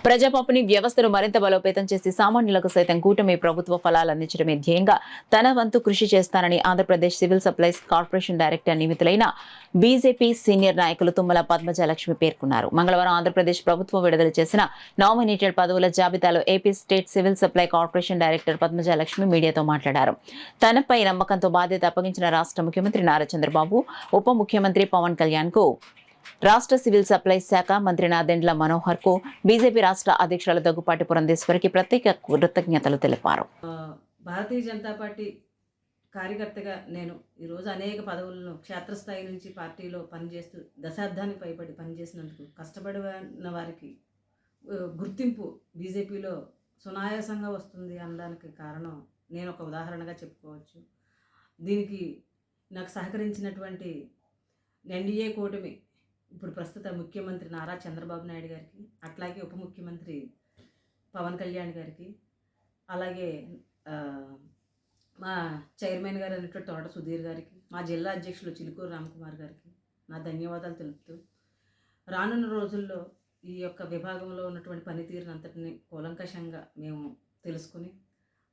ప్రజాపంపిణీ వ్యవస్థను మరింత బలోపేతం చేసి సామాన్యులకు సైతం కూటమి ప్రభుత్వ ఫలాలు అందించడమే ధ్యేయంగా తన వంతు కృషి చేస్తానని Andhra Pradesh civil supplies corporation director నియమితులైన బీజేపీ సీనియర్ నాయకులు తుమ్మల పద్మజలక్ష్మి పేర్కొన్నారు. మంగళవారం ఆంధ్రప్రదేశ్ ప్రభుత్వం విడుదల చేసిన నామినేటెడ్ పదవుల జాబితాలో AP state civil supply corporation director Padmajalakshmi మీడియాతో మాట్లాడారు. తనపై నమ్మకంతో బాధ్యత అప్పగించిన రాష్ట్ర ముఖ్యమంత్రి నారా చంద్రబాబు, ఉప ముఖ్యమంత్రి పవన్ కళ్యాణ్ కు, రాష్ట్ర సివిల్ సప్లైస్ శాఖ మంత్రి నాదెండ్ల మనోహర్ కు, బీజేపీ రాష్ట్ర అధ్యక్షులు దగ్గుపాటి పురంధేశ్వరికి ప్రత్యేక కృతజ్ఞతలు తెలిపారు. భారతీయ జనతా పార్టీ కార్యకర్తగా నేను ఈరోజు అనేక పదవులను క్షేత్రస్థాయి నుంచి పార్టీలో పనిచేస్తూ దశాబ్దానికి పైబడి పనిచేసినందుకు కష్టపడిన వారికి గుర్తింపు బీజేపీలో సునాయాసంగా వస్తుంది అనడానికి కారణం నేను ఒక ఉదాహరణగా చెప్పుకోవచ్చు. దీనికి నాకు సహకరించినటువంటి ఎన్డీఏ కూటమి ఇప్పుడు ప్రస్తుత ముఖ్యమంత్రి నారా చంద్రబాబు నాయుడు గారికి, అట్లాగే ఉప ముఖ్యమంత్రి పవన్ కళ్యాణ్ గారికి, అలాగే మా చైర్మన్ గారు అయినటువంటి తోట సుధీర్ గారికి, మా జిల్లా అధ్యక్షులు చిలుకూరు రామ్కుమార్ గారికి నా ధన్యవాదాలు తెలుపుతూ, రానున్న రోజుల్లో ఈ యొక్క విభాగంలో ఉన్నటువంటి పనితీరునంతటిని కూలంకషంగా మేము తెలుసుకుని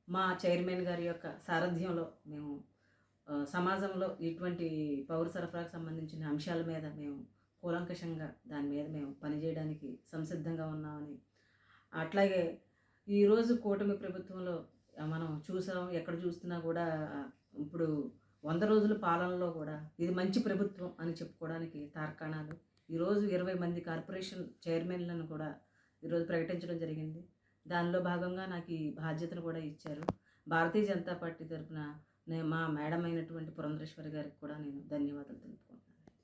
మా చైర్మన్ గారి యొక్క సారథ్యంలో మేము సమాజంలో ఇటువంటి పౌర సరఫరాకు సంబంధించిన అంశాల మీద మేము కూలంకషంగా దాని మీద మేము పనిచేయడానికి సంసిద్ధంగా ఉన్నామని, అట్లాగే ఈరోజు కూటమి ప్రభుత్వంలో మనం చూసాం, ఎక్కడ చూస్తున్నా కూడా ఇప్పుడు 100 రోజుల పాలనలో కూడా ఇది మంచి ప్రభుత్వం అని చెప్పుకోవడానికి తార్కాణాలు. ఈరోజు 20 మంది కార్పొరేషన్ చైర్మన్లను కూడా ఈరోజు ప్రకటించడం జరిగింది. దానిలో భాగంగా నాకు ఈ బాధ్యతను కూడా ఇచ్చారు. భారతీయ జనతా పార్టీ తరఫున మా మేడం అయినటువంటి పురంధేశ్వరి గారికి కూడా నేను ధన్యవాదాలు తెలుపుకుంటున్నాను.